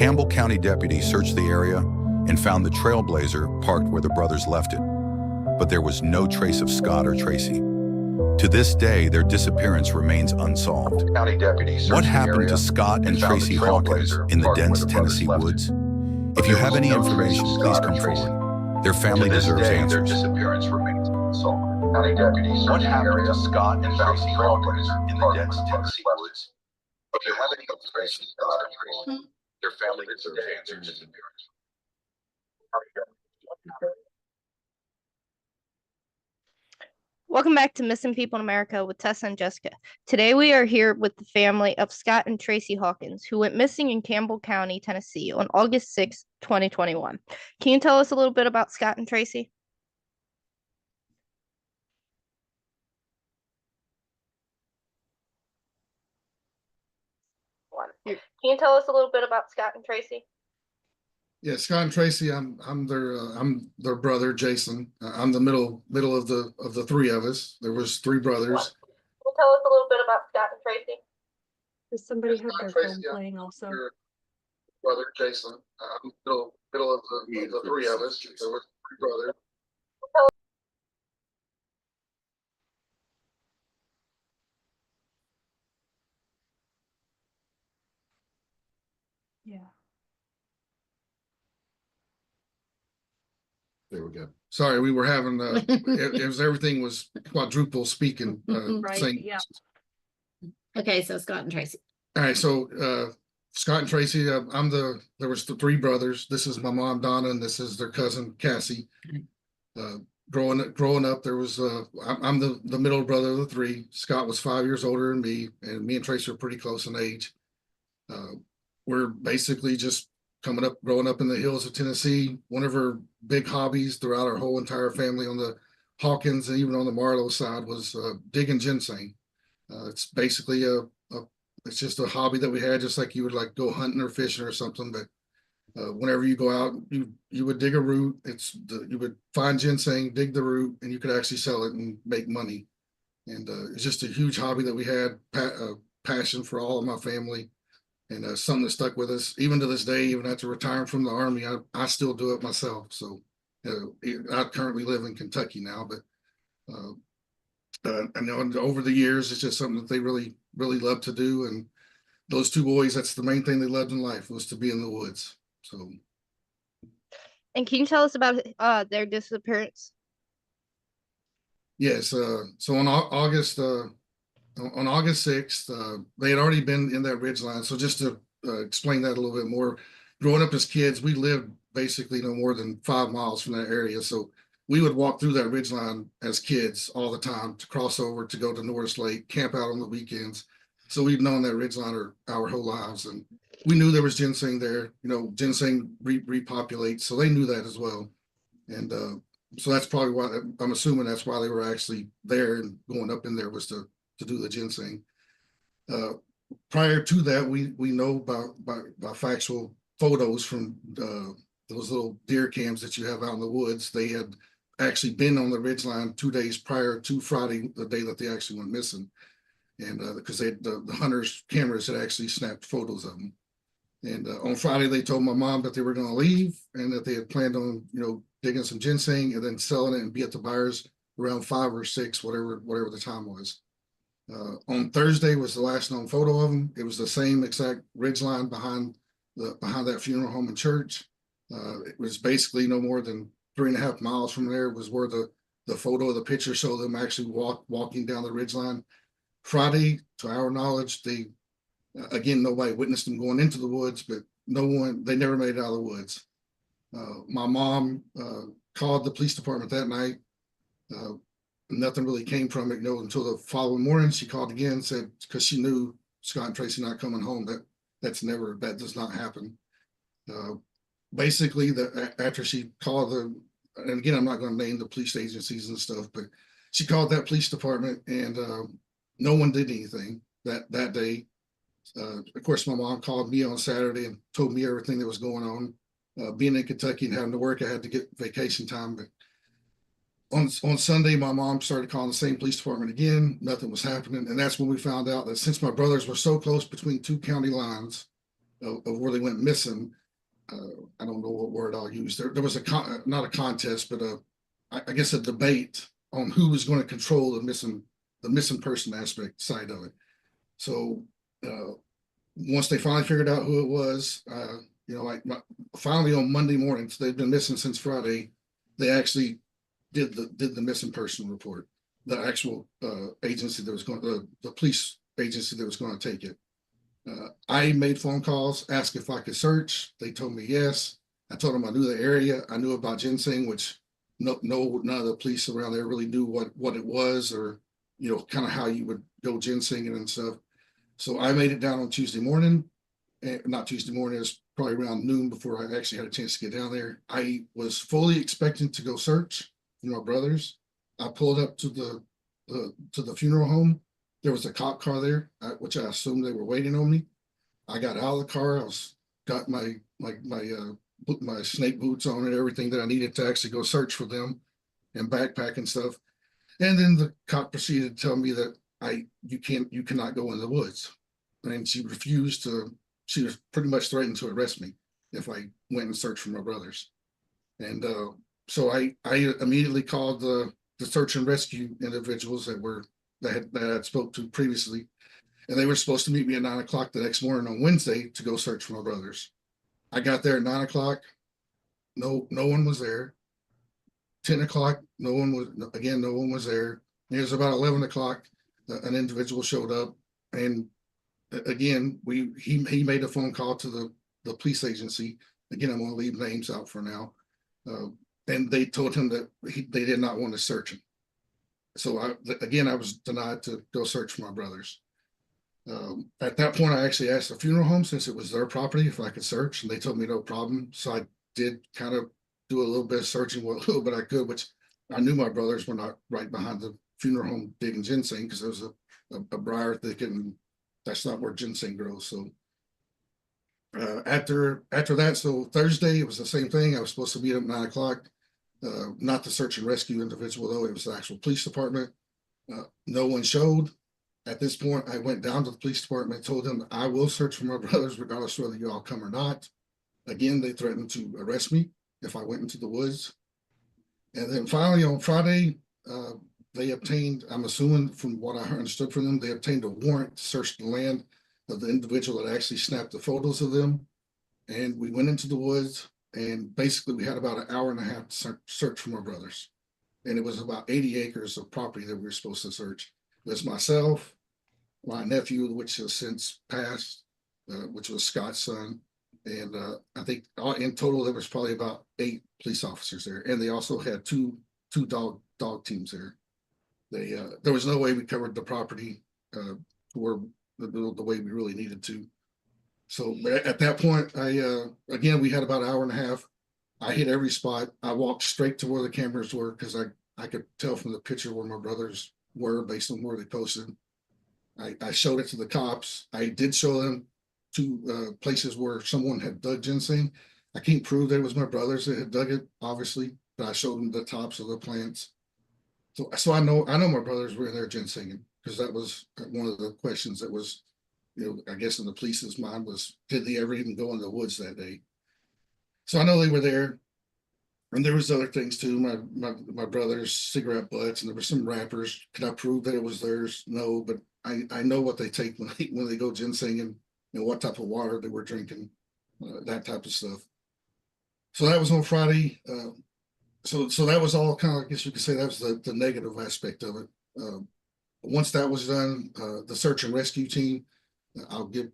Campbell County deputies searched the area and found the Trailblazer parked where the brothers left it, but there was no trace of Scott or Tracy. To this day, their disappearance remains unsolved. County deputies What searched the happened area to Scott and and found the Tracy Hawkins Trailblazer in the parked where dense the brothers Tennessee left it. woods? But If you there have was any no trace information, of please Scott or come Tracy. forward. Their family To this deserves day, their answers. disappearance remains unsolved. County deputies searched What the happened area to Scott and and found the Tracy Hawkins Trailblazer in the parked dense where the brothers Tennessee left it. woods? If you have any information, Scott or Tracy, their family deserves answers. Welcome back to Missing People in America with Tessa and Jessica. Today we are here with the family of Scott and Tracy Hawkins, who went missing in Campbell County, Tennessee on August 6, 2021. Can you tell us a little bit about Scott and Tracy? Can you tell us a little bit about Scott and Tracy? Yeah, Scott and Tracy. I'm their brother, Jason. I'm the middle of the three of us. There was three brothers. Can you tell us a little bit about Scott and Tracy? Does somebody Yes, have Scott their and Tracy, phone yeah. playing also? Their brother, Jason. I'm middle of the three of us. There were three brothers. Yeah. There we go. Sorry, we were having it was everything was quadruple speaking. Right, Saying, yeah. Okay, so Scott and Tracy. All right, so Scott and Tracy, there was the three brothers. This is my mom, Donna, and this is their cousin, Cassie. Growing up, there was I'm the middle brother of the three. Scott was 5 years older than me, and me and Tracy are pretty close in age. We're basically just growing up in the hills of Tennessee. One of our big hobbies throughout our whole entire family on the Hawkins and even on the Marlowe side was digging ginseng. It's basically it's just a hobby that we had, just like you would like go hunting or fishing or something. But whenever you go out, you would dig a root. You would find ginseng, dig the root, and you could actually sell it and make money. And it's just a huge hobby that we had, passion for all of my family, and something that stuck with us even to this day. Even after retiring from the Army, I still do it myself. So I currently live in Kentucky now, but I know over the years it's just something that they really love to do. And those two boys, that's the main thing they loved in life, was to be in the woods. So. And can you tell us about their disappearance? Yes. So on August 6th, they had already been in that ridge line. So just to explain that a little bit more, growing up as kids, we lived basically no more than 5 miles from that area. So we would walk through that ridge line as kids all the time to cross over to go to Norris Lake, camp out on the weekends. So we've known that ridge line our whole lives, and we knew there was ginseng there. You know, ginseng repopulates, so they knew that as well. And so that's probably why I'm assuming that's why they were actually there and going up in there was to do the ginseng. Prior to that, we know about factual photos from those little deer cams that you have out in the woods. They had actually been on the ridgeline 2 days prior to Friday, the day that they actually went missing. And because the hunters' cameras had actually snapped photos of them. And on Friday, they told my mom that they were going to leave and that they had planned on, digging some ginseng and then selling it and be at the buyers around 5 or 6, whatever the time was. On Thursday was the last known photo of them. It was the same exact ridgeline behind that funeral home and church. It was basically no more than 3.5 miles from there was where the photo of the picture showed them actually walking down the ridgeline. Friday, to our knowledge, again, nobody witnessed them going into the woods, but they never made it out of the woods. My mom called the police department that night. Nothing really came from it, until the following morning. She called again and said, because she knew Scott and Tracy not coming home, that does not happen. Basically, after she called and again, I'm not going to name the police agencies and stuff, but she called that police department and no one did anything that day. Of course, my mom called me on Saturday and told me everything that was going on. Being in Kentucky and having to work, I had to get vacation time. But on Sunday, my mom started calling the same police department again. Nothing was happening. And that's when we found out that since my brothers were so close between 2 county lines, of where they went missing. I don't know what word I'll use. There was not a contest, but I guess a debate on who was going to control the missing person aspect side of it. So once they finally figured out who it was, finally on Monday morning, so they've been missing since Friday, they actually did the missing person report. The actual agency that was going, the police agency that was going to take it. I made phone calls, asked if I could search. They told me yes. I told them I knew the area. I knew about ginseng, which none of the police around there really knew what it was, or kind of how you would go ginsenging and stuff. So I made it down on Tuesday morning, and not Tuesday morning. It was probably around noon before I actually had a chance to get down there. I was fully expecting to go search for my brothers. I pulled up to the funeral home. There was a cop car there, which I assumed they were waiting on me. I got out of the car. Got my snake boots on and everything that I needed to actually go search for them, and backpack and stuff. And then the cop proceeded to tell me that you cannot go in the woods. And she refused to. She was pretty much threatened to arrest me if I went and searched for my brothers. And so I immediately called the search and rescue individuals that I spoke to previously, and they were supposed to meet me at 9 o'clock the next morning on Wednesday to go search for my brothers. I got there at 9 o'clock. No one was there. 10 o'clock, no one was there. It was about 11 o'clock. An individual showed up, and again, he made a phone call to the police agency. Again, I'm going to leave names out for now. And they told him that they did not want to search him. So I was denied to go search for my brothers. At that point, I actually asked the funeral home, since it was their property, if I could search, and they told me no problem. So I did kind of do a little bit of searching, what little bit I could, which I knew my brothers were not right behind the funeral home digging ginseng, because there was a briar thicket, and that's not where ginseng grows. So after that, so Thursday, it was the same thing. I was supposed to meet at 9 o'clock. Not the search and rescue individual, though. It was the actual police department. No one showed. At this point, I went down to the police department, told them I will search for my brothers regardless of whether you all come or not. Again, they threatened to arrest me if I went into the woods. And then finally on Friday, they obtained, I'm assuming from what I understood from them, they obtained a warrant to search the land of the individual that actually snapped the photos of them. And we went into the woods, and basically we had about an hour and a half to search for my brothers. And it was about 80 acres of property that we were supposed to search. It was myself, my nephew, which has since passed, which was Scott's son. And I think in total, there was probably about 8 police officers there. And they also had two dog teams there. There was no way we covered the property for the way we really needed to. So at that point, again, we had about an hour and a half. I hit every spot. I walked straight to where the cameras were, because I could tell from the picture where my brothers were based on where they posted. I showed it to the cops. I did show them 2 places where someone had dug ginseng. I can't prove that it was my brothers that had dug it, obviously, but I showed them the tops of the plants. So I know my brothers were in there ginsenging, because that was one of the questions that was, I guess in the police's mind was, did they ever even go in the woods that day? So I know they were there. And there was other things too. My brother's cigarette butts, and there were some wrappers. Could I prove that it was theirs? No, but I know what they take when they go ginsenging, and what type of water they were drinking, that type of stuff. So that was on Friday. So that was all kind of, I guess you could say that was the negative aspect of it. Once that was done, the search and rescue team, I'll give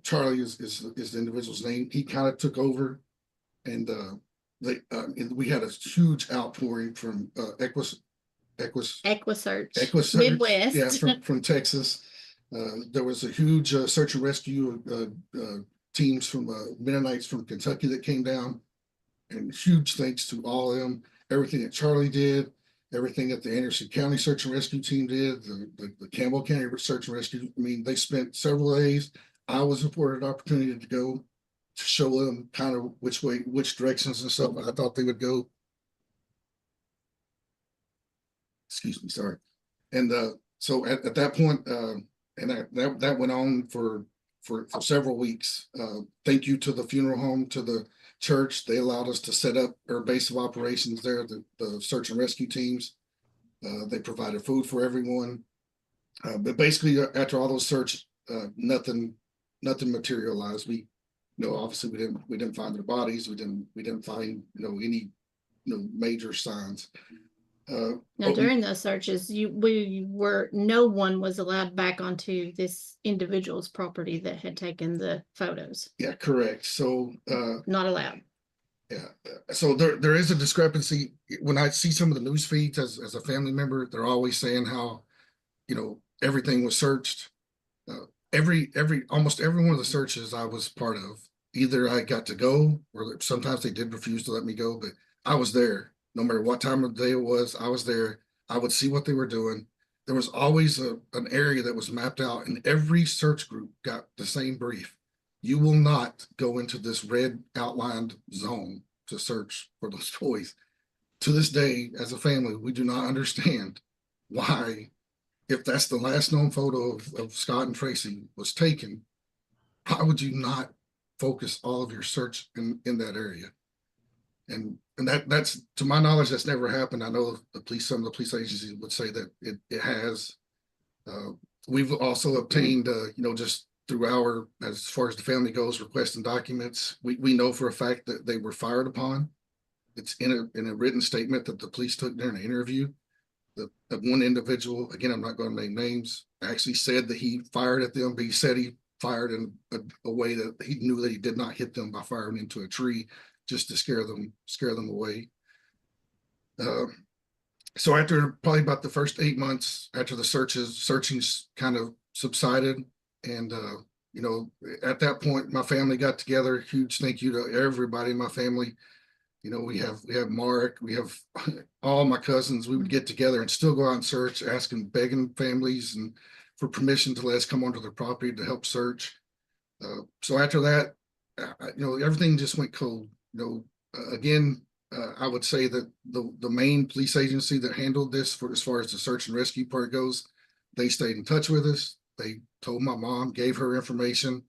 Charlie is the individual's name. He kind of took over, and we had a huge outpouring from EquiSearch Midwest. Yeah, from Texas. There was a huge search and rescue teams from Mennonites from Kentucky that came down, and huge thanks to all of them. Everything that Charlie did, everything that the Anderson County Search and Rescue team did, the Campbell County Search and Rescue. I mean, they spent several days. I was afforded an opportunity to go to show them kind of which directions and stuff I thought they would go. Excuse me, sorry. And so at that point, and that went on for for several weeks. Thank you to the funeral home, to the church. They allowed us to set up our base of operations there, the search and rescue teams. They provided food for everyone. But basically, after all those search, nothing materialized. Obviously we didn't find their bodies. We didn't find, any, major signs. Now, during those searches, no one was allowed back onto this individual's property that had taken the photos. Yeah, correct. So, Not allowed. yeah. So there is a discrepancy. When I see some of the news feeds as a family member, they're always saying how, everything was searched. Almost every one of the searches I was part of, either I got to go, or sometimes they did refuse to let me go, but I was there. No matter what time of the day it was, I was there. I would see what they were doing. There was always an area that was mapped out, and every search group got the same brief. You will not go into this red outlined zone to search for those toys. To this day, as a family, we do not understand why, if that's the last known photo of Scott and Tracy was taken, why would you not focus all of your search in that area? And that's, to my knowledge, that's never happened. I know some of the police agencies would say that it has. We've also obtained, just through as far as the family goes, requesting documents. We know for a fact that they were fired upon. It's in a written statement that the police took during an interview. The one individual, again, I'm not going to name names, actually said that he fired at them, but he said he fired in a way that he knew that he did not hit them by firing into a tree, just to scare them away. So after probably about the first 8 months after the searchings kind of subsided, and at that point my family got together. Huge thank you to everybody in my family. We have Mark, we have all my cousins. We would get together and still go out and search, begging families and for permission to let us come onto their property to help search. So after that, everything just went cold. Again, I would say that the main police agency that handled this as far as the search and rescue part goes, they stayed in touch with us. They told my mom, gave her information,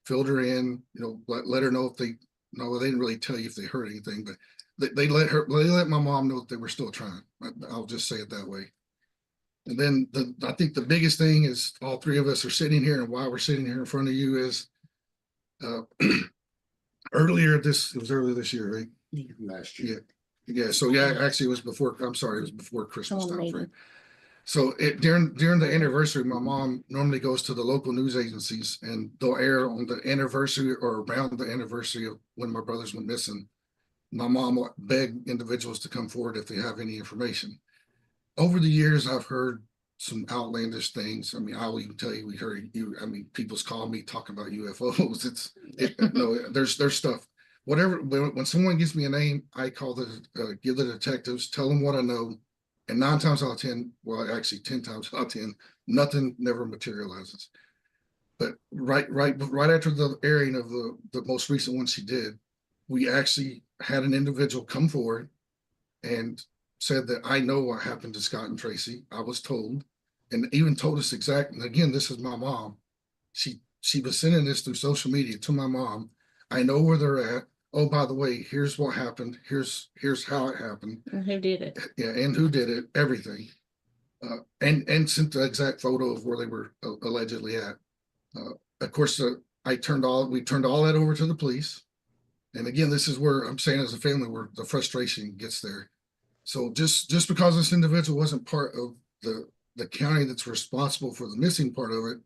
filled her in, let her know if they didn't really tell you if they heard anything, but they let my mom know that they were still trying. I'll just say it that way. And then I think the biggest thing is all three of us are sitting here, and why we're sitting here in front of you is earlier this year, right? Last year. Yeah. So yeah, actually it was before Christmas time frame. So during the anniversary, my mom normally goes to the local news agencies, and they'll air on the anniversary or around the anniversary of when my brothers went missing. My mom will beg individuals to come forward if they have any information. Over the years, I've heard some outlandish things. I mean, I'll even tell you, people's call me talking about UFOs. There's stuff. Whatever, when someone gives me a name, I call give the detectives, tell them what I know. And 9 times out of 10, well, actually 10 times out of 10, nothing never materializes. But right after the airing of the most recent one she did, we actually had an individual come forward and said that I know what happened to Scott and Tracy. I was told, and even told us exactly. And again, this is my mom. She was sending this through social media to my mom. I know where they're at. Oh, by the way, here's what happened. Here's how it happened. And who did it? Yeah, and who did it? Everything. And sent the exact photo of where they were allegedly at. Of course, we turned all that over to the police. And again, this is where I'm saying, as a family, where the frustration gets there. So just because this individual wasn't part of the county that's responsible for the missing part of it,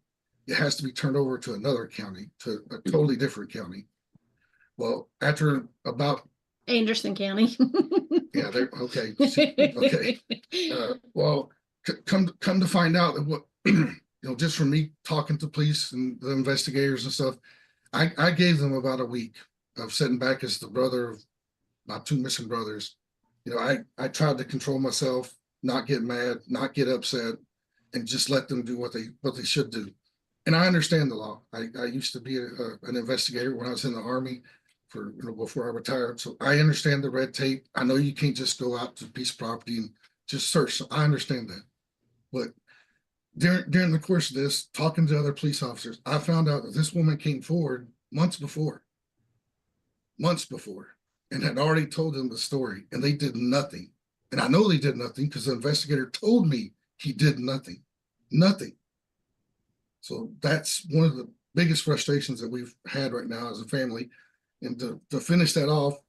it has to be turned over to another county, to a totally different county. Well, after about Anderson County. Yeah, okay. Okay. Well, come to find out that what just from me talking to police and the investigators and stuff, I gave them about a week of sitting back as the brother of my 2 missing brothers. I tried to control myself, not get mad, not get upset, and just let them do what they should do. And I understand the law. I used to be an investigator when I was in the Army before I retired. So I understand the red tape. I know you can't just go out to a piece of property and just search. So I understand that. But during the course of this, talking to other police officers, I found out that this woman came forward months before, and had already told them the story, and they did nothing. And I know they did nothing because the investigator told me he did nothing. So that's one of the biggest frustrations that we've had right now as a family. And to finish that off,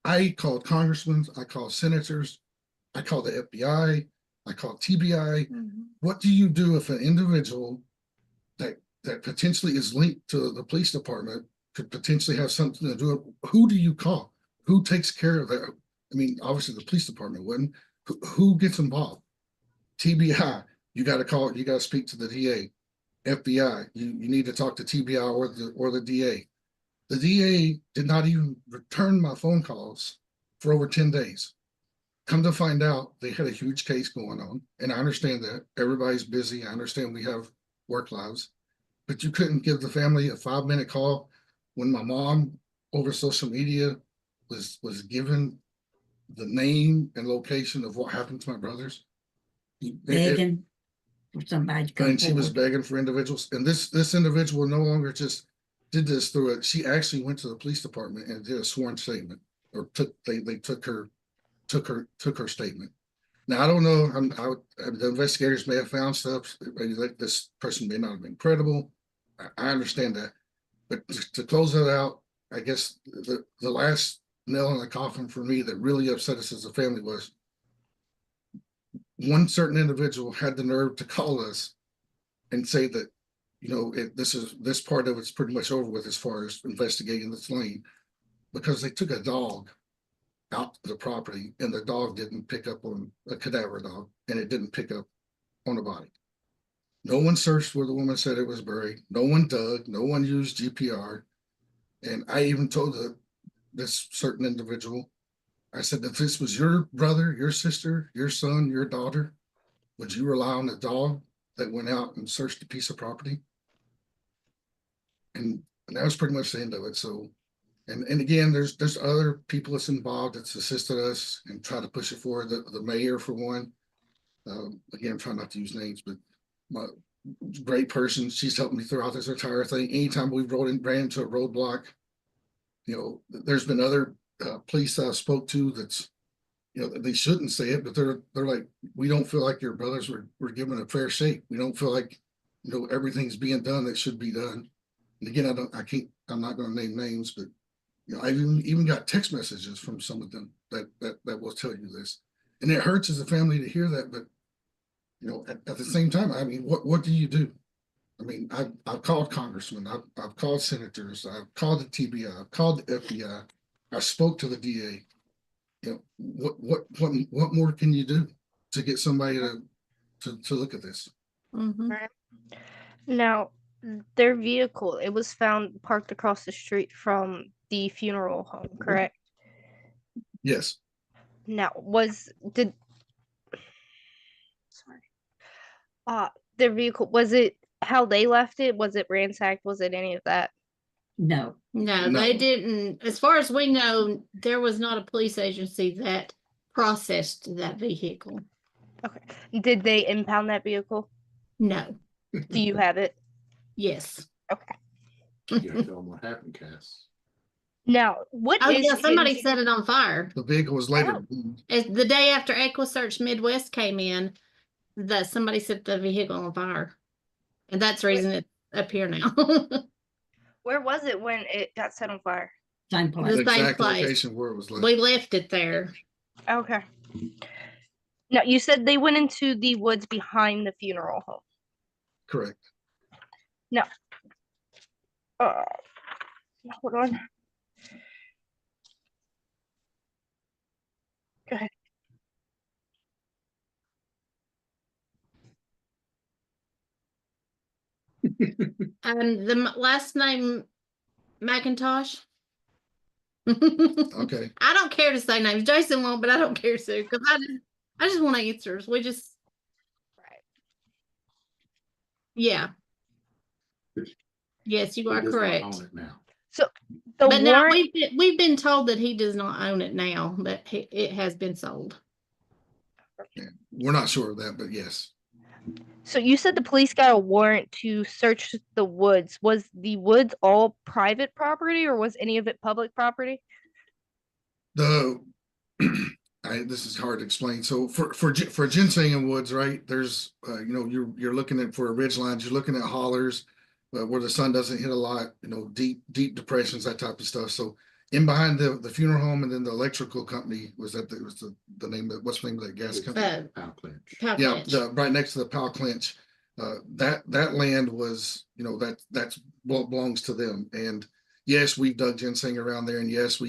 I called congressmen, I called senators, I called the FBI, I called TBI. What do you do if an individual that potentially is linked to the police department could potentially have something to do with? Who do you call? Who takes care of that? I mean, obviously the police department wouldn't. Who gets involved? TBI, you got to call, you got to speak to the DA. FBI, you need to talk to TBI or the DA. The DA did not even return my phone calls for over 10 days. Come to find out, they had a huge case going on. And I understand that everybody's busy. I understand we have work lives, but you couldn't give the family a 5-minute call when my mom over social media was given the name and location of what happened to my brothers. Begging for somebody to come And she was forward. begging for individuals. And this individual no longer just did this through it. She actually went to the police department and did a sworn statement, or they took her statement. Now I don't know. The investigators may have found stuff. Like this person may not have been credible. I understand that, but to close it out, I guess the last nail in the coffin for me that really upset us as a family was one certain individual had the nerve to call us and say that, you know, this part of it's pretty much over with as far as investigating this lane, because they took a dog out to the property and the dog didn't pick up on a cadaver dog, and it didn't pick up on a body. No one searched where the woman said it was buried. No one dug. No one used GPR. And I even told this certain individual, I said, if this was your brother, your sister, your son, your daughter, would you rely on a dog that went out and searched a piece of property? And that was pretty much the end of it. So, and again, there's other people that's involved that's assisted us and try to push it forward. The mayor, for one, again, try not to use names, but my great person. She's helped me throughout this entire thing. Anytime we've ran into a roadblock, you know, there's been other police I spoke to that's, you know, they shouldn't say it, but they're like, we don't feel like your brothers were given a fair shake. We don't feel like, you know, everything's being done that should be done. And again, I'm not going to name names, but you know, I've even got text messages from some of them that will tell you this, and it hurts as a family to hear that. But you know, at the same time, I mean, what do you do? I mean, I've called congressmen, I've called senators, I've called the TBI, I've called the FBI, I spoke to the DA. You know, what more can you do to get somebody to look at this? Now, their vehicle, it was found parked across the street from the funeral home, correct? Yes. Now, their vehicle, was it how they left it? Was it ransacked? Was it any of that? No, No, No. they didn't. As far as we know, there was not a police agency that processed that vehicle. Okay. Did they impound that vehicle? No. Do you have it? Yes. Okay. You gotta tell them what happened, Cass. Now, what Oh is yeah, somebody hidden- set it on fire. The vehicle was later. The day after EquiSearch Midwest came in, that somebody set the vehicle on fire. And that's the reason it's up here now. Where was it when it got set on fire? same The place. The same exact place. location where it was left. We left it there. Okay. Now, you said they went into the woods behind the funeral home. Correct. Hold on. Go ahead. The last name McIntosh. Okay. I don't care to say names. Jason won't, but I don't care to, because I just want answers. Right. Yeah. Yes, you are He does not correct. own it now. The But now warrant, we've been told that he does not own it now, that it has been sold. We're not sure of that, but yes. So you said the police got a warrant to search the woods. Was the woods all private property or was any of it public property? The this is hard to explain. So for ginseng and woods, right? There's you're looking at for ridge lines, you're looking at hollers where the sun doesn't hit a lot, deep depressions, that type of stuff. So in behind the funeral home and then the electrical company was the name of what's the name of that gas company? Power clinch. Powell Yeah, Clinch. right next to the Powell Clinch. That land was, that's what belongs to them. And yes, we've dug ginseng around there, and yes,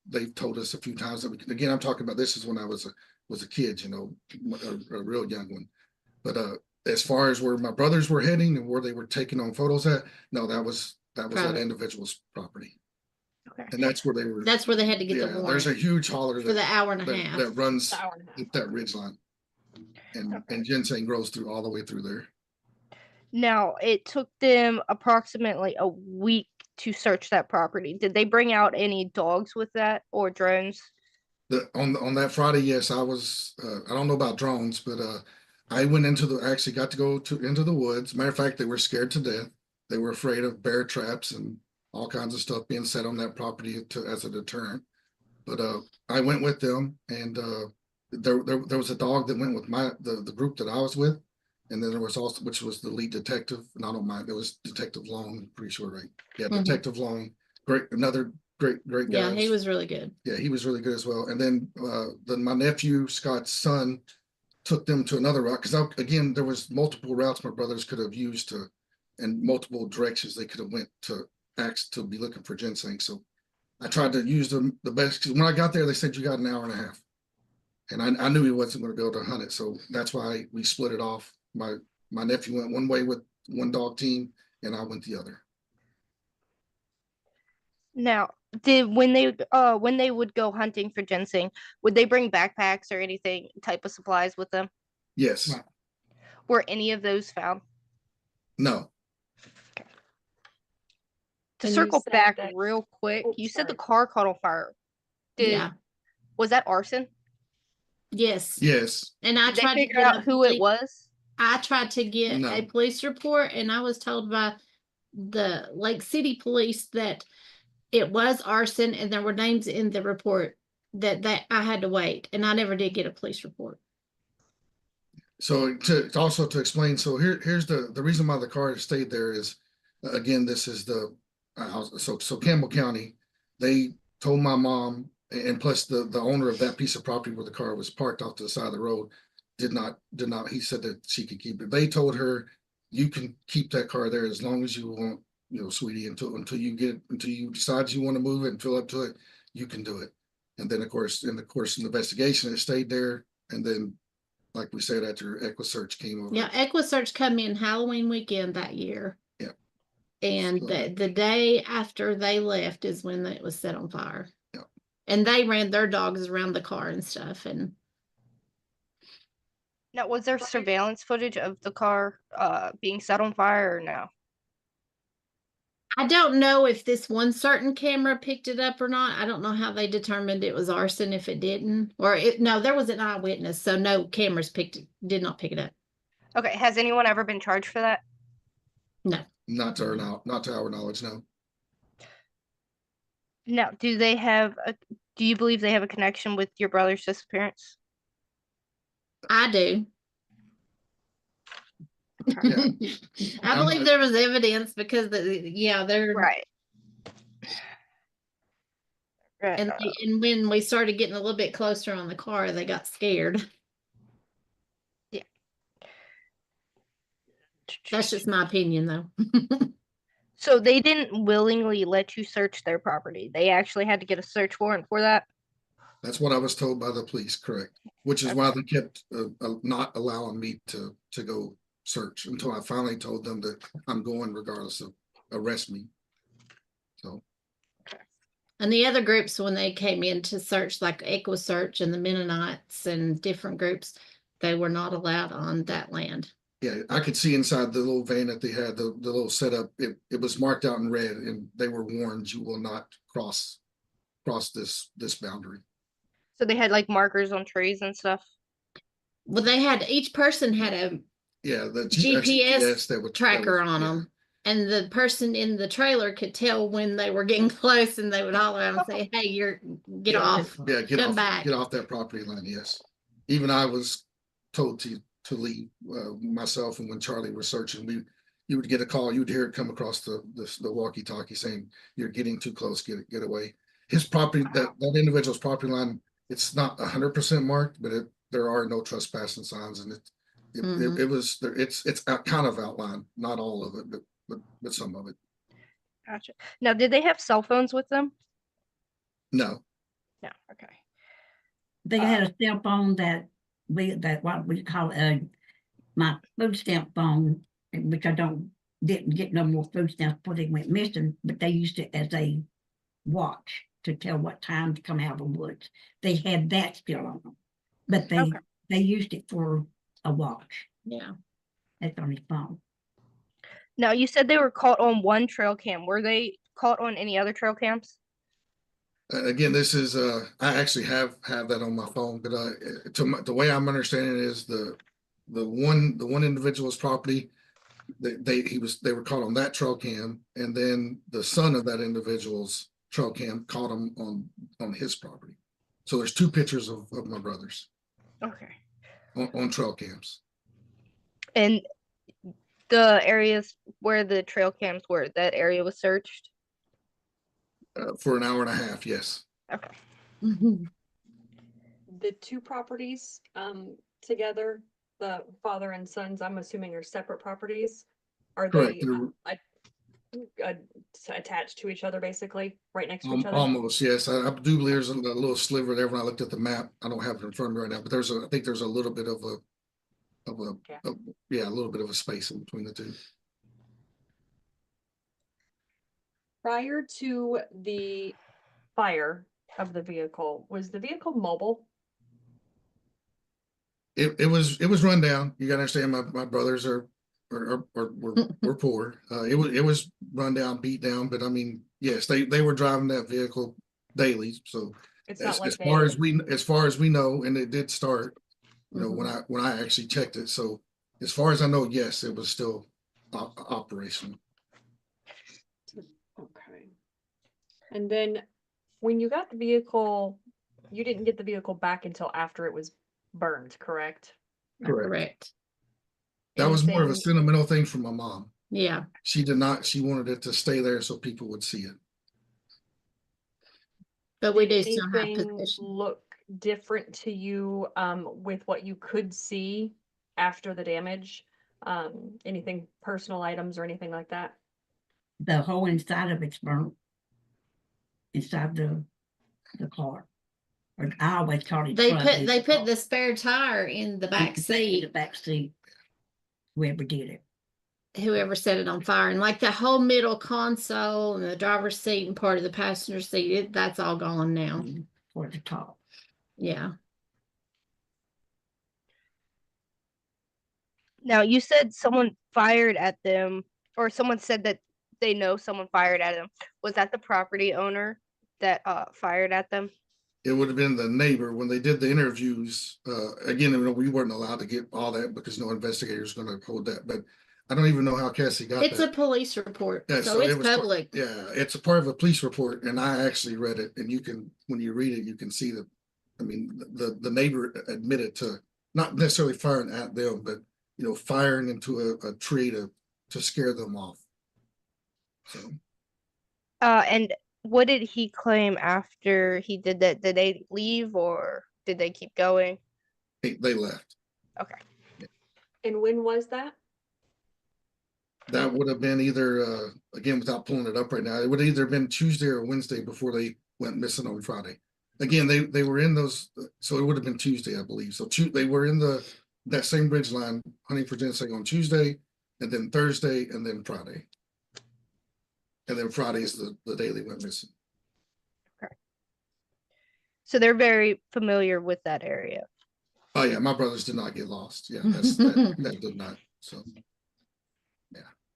they've told us a few times that again, I'm talking about this is when I was a kid, a real young one. But as far as where my brothers were heading and where they were taking on photos at, no, that was that Private. individual's property, Okay. and that's where they were. That's where they had to get the Yeah, there's a warrant huge holler for the that hour and a that, half. that runs The hour and a half. up that ridge line, and Okay. ginseng grows through all the way through there. Now, it took them approximately a week to search that property. Did they bring out any dogs with that or drones? On that Friday, yes, I was. I don't know about drones, but I went actually got to go into the woods. Matter of fact, they were scared to death. They were afraid of bear traps and all kinds of stuff being set on that property as a deterrent. But I went with them, and there was a dog that went with the group that I was with, and then there was also, which was the lead detective, and I don't mind. It was Detective Long, I'm pretty sure, right? Yeah, Mhm. Detective Long, another great guy. Yeah, he was really good. Yeah, he was really good as well. And then my nephew Scott's son took them to another route because again there was multiple routes my brothers could have used and multiple directions they could have went to be looking for ginseng. So I tried to use the best. 'Cause when I got there, they said you got an hour and a half, and I knew he wasn't going to be able to hunt it. So that's why we split it off. My nephew went one way with one dog team, and I went the other. Now, when they would go hunting for ginseng, would they bring backpacks or anything type of supplies with them? Yes. Right. Were any of those found? No. To And you circle said back that- real quick, Oh, you said the sorry. car caught on fire. Yeah. Was that arson? Yes. Yes. And I Did they tried to figure get out a who it police- was? I tried to get No. a police report, and I was told by the Lake City Police that it was arson, and there were names in the report that I had to wait, and I never did get a police report. So to explain, so here's the reason why the car stayed there is, again, this is so Campbell County, they told my mom, and plus the owner of that piece of property where the car was parked off to the side of the road did not, he said that she could keep it. They told her, you can keep that car there as long as you want, sweetie, until you decide you want to move it and fill up to it, you can do it. And then of course, in the course of the investigation, it stayed there, and then like we said, after EquiSearch came over. Yeah, EquiSearch come in Halloween weekend that year. Yeah. And So- the day after they left is when it was set on fire. Yeah. And they ran their dogs around the car and stuff, and Now, was there surveillance footage of the car being set on fire or no? I don't know if this one certain camera picked it up or not. I don't know how they determined it was arson if it didn't. No, there was an eyewitness, so no cameras did not pick it up. Okay, has anyone ever been charged for that? Not to our knowledge, no. Now, do you believe they have a connection with your brother's disappearance? I do. Yeah. I I'm believe not- there was evidence because they're Right. Right. and when we started getting a little bit closer on the car, they got scared. That's just my opinion, though. So they didn't willingly let you search their property. They actually had to get a search warrant for that. That's what I was told by the police, correct? Which is why they kept not allowing me to go search until I finally told them that I'm going regardless of arrest me. So, And the other groups, when they came in to search, like EquiSearch and the Mennonites and different groups, they were not allowed on that land. yeah, I could see inside the little van that they had, the little setup, it was marked out in red, and they were warned, you will not cross this boundary. So they had like markers on trees and stuff. Well, each person had Yeah, the GPS that would tracker would- on yeah. them. And the person in the trailer could tell when they were getting close and they would holler out and say, hey, get Yeah, off. Yeah, Come back. get off that property line, yes. Even I was told to leave, myself, and when Charlie was searching, you would get a call, you would hear it come across the walkie-talkie saying, you're getting too close, get away. His property, that individual's property line, it's not 100% marked, but there are no trespassing signs, and Mhm. it's kind of outlined, not all of it, but some of it. Gotcha. Now, did they have cell phones with them? No, No. Okay. They had a cell phone that what we call my food stamp phone, which I didn't get no more food stamps before they went missing, but they used it as a watch to tell what time to come out of the woods. They had that still on them, but Okay. they used it for a watch. Yeah. That's on his phone. Now, you said they were caught on one trail cam. Were they caught on any other trail cams? Again, this is I actually have that on my phone, but the way I'm understanding it is the one individual's property, they were caught on that trail cam, and then the son of that individual's trail cam caught him on his property. So there's two pictures of my brothers Okay. on trail cams. And the areas where the trail cams were, that area was searched? For an hour and a half, yes. Okay. The two properties together, the father and sons, I'm assuming are separate properties. Are Correct. they attached to each other, basically, right next to each other? Almost, yes. I do believe there's a little sliver there when I looked at the map. I don't have it in front of me right now, but I think there's a little bit of a little bit of a space in between the two. Prior to the fire of the vehicle, was the vehicle mobile? It was run down. You gotta understand, my brothers were poor. It was run down, beat down, but I mean, yes, they were driving that vehicle daily. So It's not like as far as we know, and it did start, you know, when I actually checked it. So as far as I know, yes, it was still operational. Okay. And then when you got the vehicle, you didn't get the vehicle back until after it was burned, correct? Correct. That was more of a Anything- sentimental thing for my mom. Yeah. She wanted it to stay there so people would see it. But we Did do still have anything position. look different to you with what you could see after the damage? Anything, personal items or anything like that? The whole inside of it's burnt. Inside the car. Or I always call it. They front, put it's they the put car. the spare tire in the back The seat. back seat. Whoever did it. Whoever set it on fire, and like the whole middle console and the driver's seat and part of the passenger seat, that's all gone now. For the top. Yeah. Now, you said someone fired at them, or someone said that they know someone fired at them. Was that the property owner that fired at them? It would have been the neighbor when they did the interviews. Again, you know, we weren't allowed to get all that because no investigator is going to hold that. But I don't even know how Cassie got It's a that. police report, Yeah, so it it's was public. Yeah, it's a part of a police report, and I actually read it. And when you read it, you can see that. I mean, the neighbor admitted to not necessarily firing at them, but you know, firing into a tree to scare them off. So And what did he claim after he did that? Did they leave or did they keep going? they left. Okay. And when was that? That would have been either, again, without pulling it up right now, it would have either been Tuesday or Wednesday before they went missing on Friday. Again, they were in those, so it would have been Tuesday, I believe. So they were in that same bridge line hunting for ginseng on Tuesday, and then Thursday, and then Friday. And then Friday is the day they went missing. So they're very familiar with that area. Oh yeah, my brothers did not get lost. Yeah, that did not. So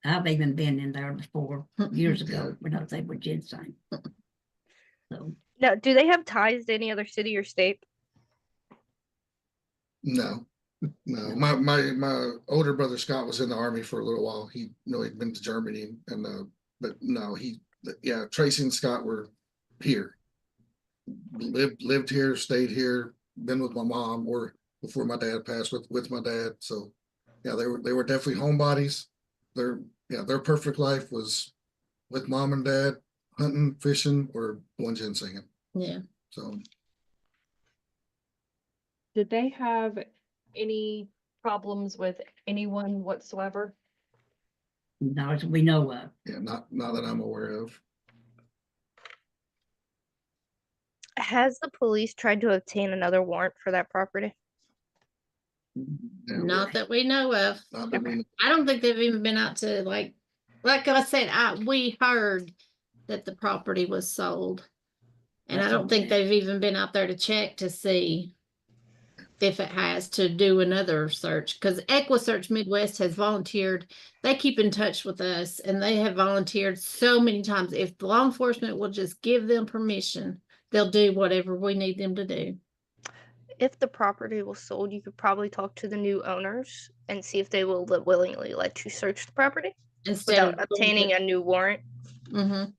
I've even been in there before, years ago, when I was able with ginseng. So, Now, do they have ties to any other city or state? no. No, my older brother Scott was in the army for a little while. He, he'd been to Germany and, but no, yeah, Tracy and Scott were here. Lived here, stayed here, been with my mom or before my dad passed with my dad. So yeah, they were definitely homebodies. Their perfect life was with mom and dad, hunting, fishing, or blowing ginsenging. Yeah. So Did they have any problems with anyone whatsoever? Not as we know of. yeah, not that I'm aware of. Has the police tried to obtain another warrant for that property? Yeah, Not that we know of. not that we know. I don't think they've even been out to like I said, we heard that the property was sold. And I That's don't think okay. they've even been out there to check to see if it has to do another search, because EquiSearch Midwest has volunteered. They keep in touch with us and they have volunteered so many times. If law enforcement will just give them permission, they'll do whatever we need them to do. If the property was sold, you could probably talk to the new owners and see if they will willingly let you search the property Instead without obtaining a new warrant. Mm-hmm.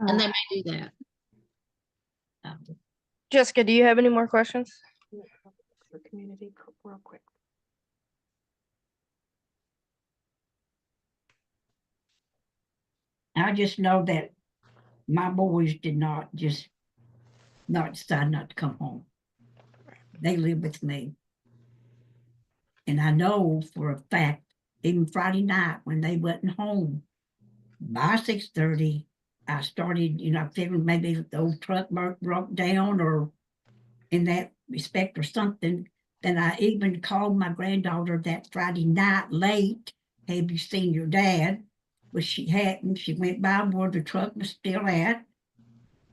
And they may do that. Jessica, do you have any more questions? For community, real quick. I just know that my boys did not decide not to come home. They live with me. And I know for a fact, even Friday night when they wasn't home, by 6:30, I started, figuring maybe the old truck broke down or in that respect or something. Then I even called my granddaughter that Friday night late. Have you seen your dad? But she hadn't. She went by where the truck was still at.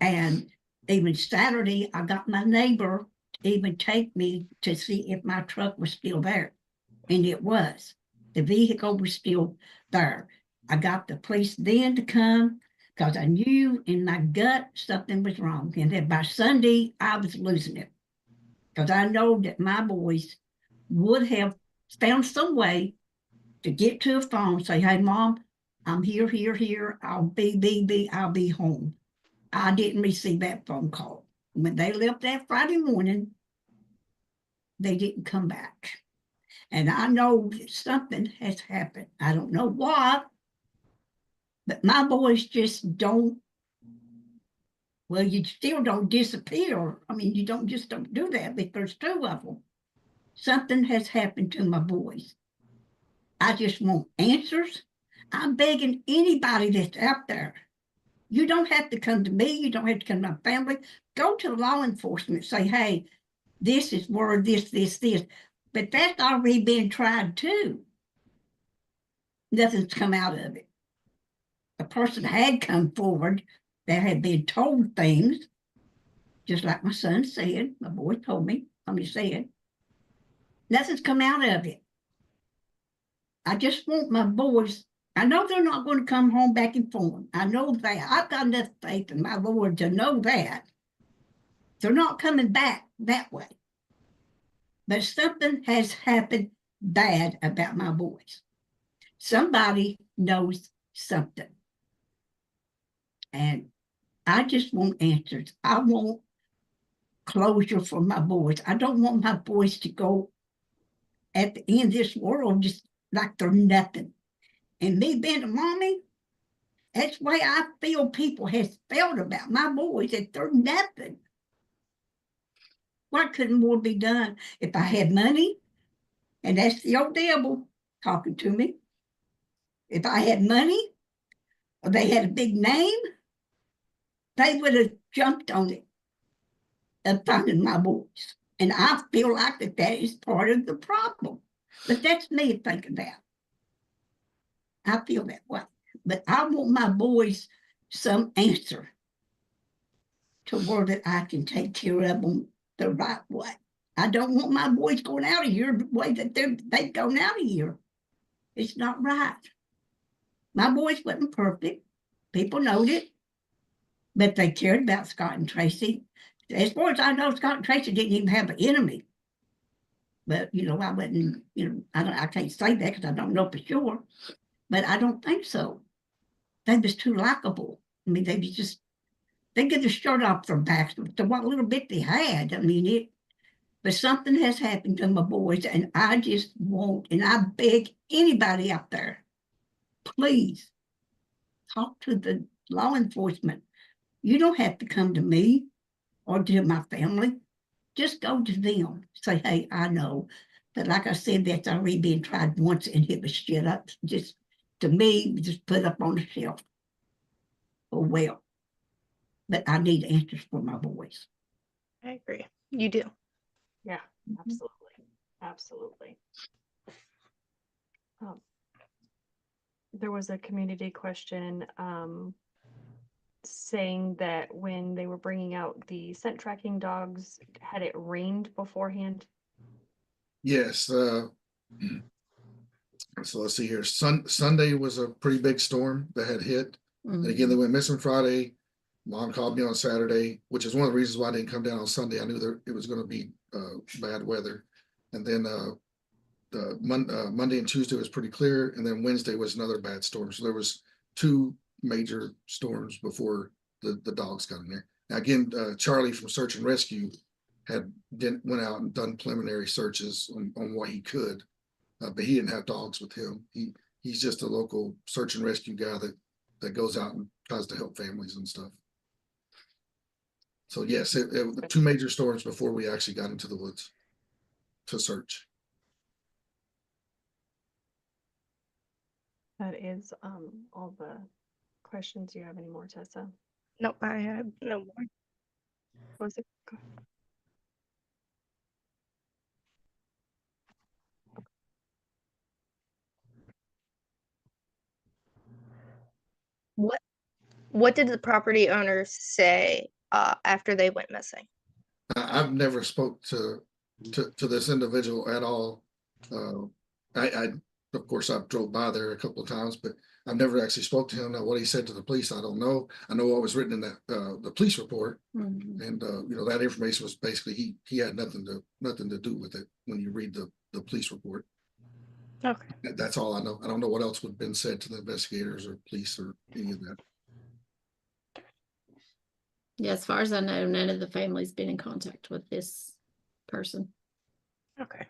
And even Saturday, I got my neighbor to even take me to see if my truck was still there. And it was. The vehicle was still there. I got the police then to come because I knew in my gut something was wrong. And then by Sunday, I was losing it. Because I know that my boys would have found some way to get to a phone, say, hey, Mom, I'm here. I'll be home. I didn't receive that phone call. When they left that Friday morning, they didn't come back. And I know that something has happened. I don't know what, but my boys just don't. Well, you still don't disappear. I mean, you don't do that, but there's two of them. Something has happened to my boys. I just want answers. I'm begging anybody that's out there. You don't have to come to me. You don't have to come to my family. Go to law enforcement. Say, hey, this is where this. But that's already been tried too. Nothing's come out of it. A person had come forward that had been told things, just like my son said, my boy told me, said, nothing's come out of it. I just want my boys, I know they're not going to come home back and forth. I know that. I've got enough faith in my Lord to know that. They're not coming back that way. But something has happened bad about my boys. Somebody knows something. And I just want answers. I want closure for my boys. I don't want my boys to go at the end of this world just like they're nothing. And me being a mommy, that's the way I feel people have felt about my boys, that they're nothing. What could more be done if I had money? And that's the old devil talking to me. If I had money, or they had a big name, they would have jumped on it and finding my boys. And I feel like that is part of the problem. But that's me thinking that. I feel that way. But I want my boys some answer to where that I can take care of them the right way. I don't want my boys going out of here the way that they've gone out of here. It's not right. My boys wasn't perfect. People knowed it. But they cared about Scott and Tracy. As far as I know, Scott and Tracy didn't even have an enemy. but you know, I wouldn't, you know, I can't say that because I don't know for sure, but I don't think so. They was too likable. I mean, they was just, they get the shirt off their backs to what little bit they had. I mean, but something has happened to my boys, and I just want, and I beg anybody out there, please talk to the law enforcement. You don't have to come to me or to my family. Just go to them. Say, hey, I know. But like I said, that's already been tried once and it was shut up. Just to me, just put up on the shelf. Oh well. But I need answers for my boys. I agree. You do. Yeah, absolutely, absolutely. There was a community question, saying that when they were bringing out the scent tracking dogs, had it rained beforehand? Yes, so let's see here. Sunday was a pretty big storm that had hit. And again, they went missing Friday. Mom called me on Saturday, which is one of the reasons why I didn't come down on Sunday. I knew that it was going to be bad weather. And then Monday and Tuesday was pretty clear. And then Wednesday was another bad storm. So there was 2 major storms before the dogs got in there. Now, again, Charlie from Search and Rescue went out and done preliminary searches on what he could, but he didn't have dogs with him. He's just a local search and rescue guy that goes out and tries to help families and stuff. So yes, it 2 major storms before we actually got into the woods to search. That is, all the questions. Do you have any more, Tessa? Nope, I have no more. Was it? What did the property owners say after they went missing? I've never spoke to this individual at all. I of course I've drove by there a couple of times, but I've never actually spoke to him. Now what he said to the police, I don't know. I know what was written in that the police report, and you know, that information was basically he had nothing to do with it when you read the police report. Okay. That's all I know. I don't know what else would have been said to the investigators or police or any of that. Yeah, as far as I know, none of the family's been in contact with this person. Okay.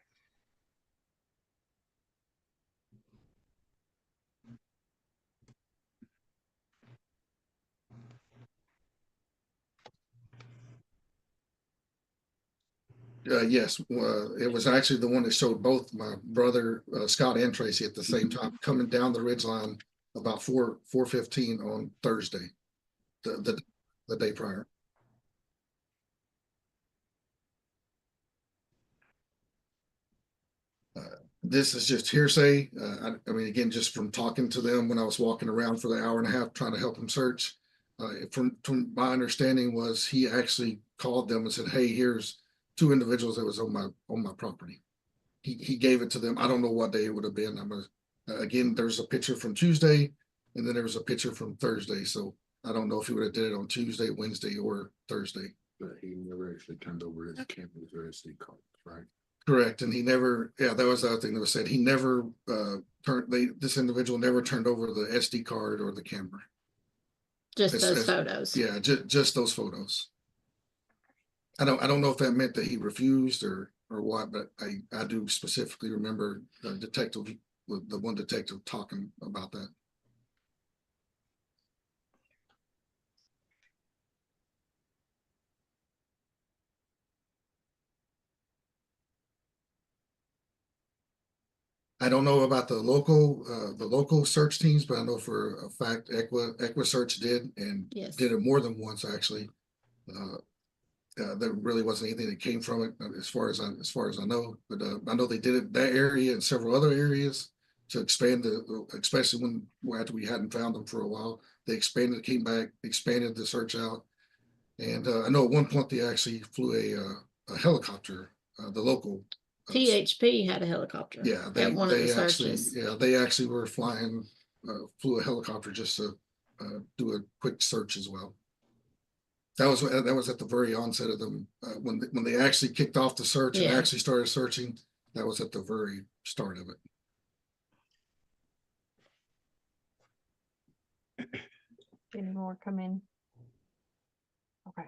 Yes, it was actually the one that showed both my brother Scott and Tracy at the same time coming down the ridge line about 4:15 on Thursday, the day prior. This is just hearsay. I mean, again, just from talking to them when I was walking around for the hour and a half trying to help them search. From my understanding was he actually called them and said, "Hey, here's 2 individuals that was on my property." He gave it to them. I don't know what day it would have been. Again, there's a picture from Tuesday, and then there was a picture from Thursday. So I don't know if he would have did it on Tuesday, Wednesday, or Thursday. But he never actually turned over his cameras or SD cards, right? Correct, and he never. Yeah, that was the other thing that was said. He never this individual never turned over the SD card or the camera. Just those photos. Yeah, just those photos. I don't know if that meant that he refused or what, but I do specifically remember the one detective talking about that. I don't know about the local search teams, but I know for a fact EquiSearch did and Yes. did it more than once actually. There really wasn't anything that came from it as far as I know, but I know they did it that area and several other areas to expand especially after we hadn't found them for a while. They expanded, came back, expanded the search out, and I know at one point they actually flew a helicopter, the local. THP had a helicopter. Yeah, at one of the actually, searches. they actually were flew a helicopter just to do a quick search as well. That was at the very onset of them when they actually kicked off the search and Yeah. actually started searching. That was at the very start of it. Any more come in? Okay.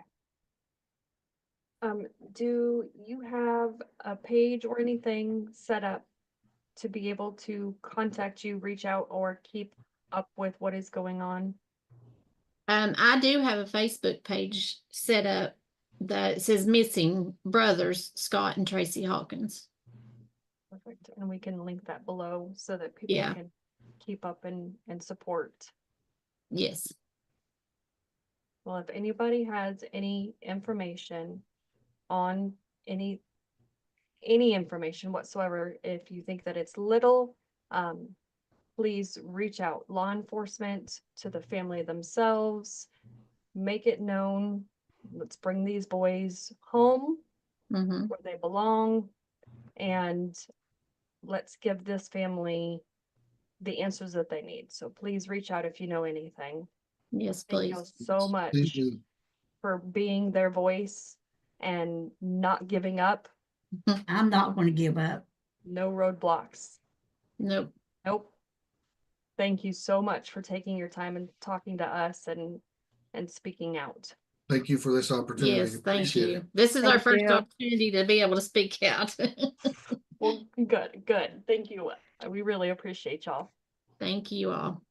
Do you have a page or anything set up to be able to contact you, reach out, or keep up with what is going on? I do have a Facebook page set up that says Missing Brothers, Scott and Tracy Hawkins. Perfect. And we can link that below so that people Yeah. can keep up and support. Yes. Well, if anybody has any information on any information whatsoever, if you think that it's little, please reach out. Law enforcement, to the family themselves, make it known. Let's bring these boys home Mm-hmm. where they belong, and let's give this family the answers that they need. So please reach out if you know anything. Yes, Thank you please. so much Please do. for being their voice and not giving up. I'm not gonna give up. No roadblocks. Nope. Nope. Thank you so much for taking your time and talking to us and speaking out. Thank you for this opportunity. Yes, thank Appreciate you. it. This is our Thank first you. opportunity to be able to speak out. Well, good. Thank you. We really appreciate y'all. Thank you all.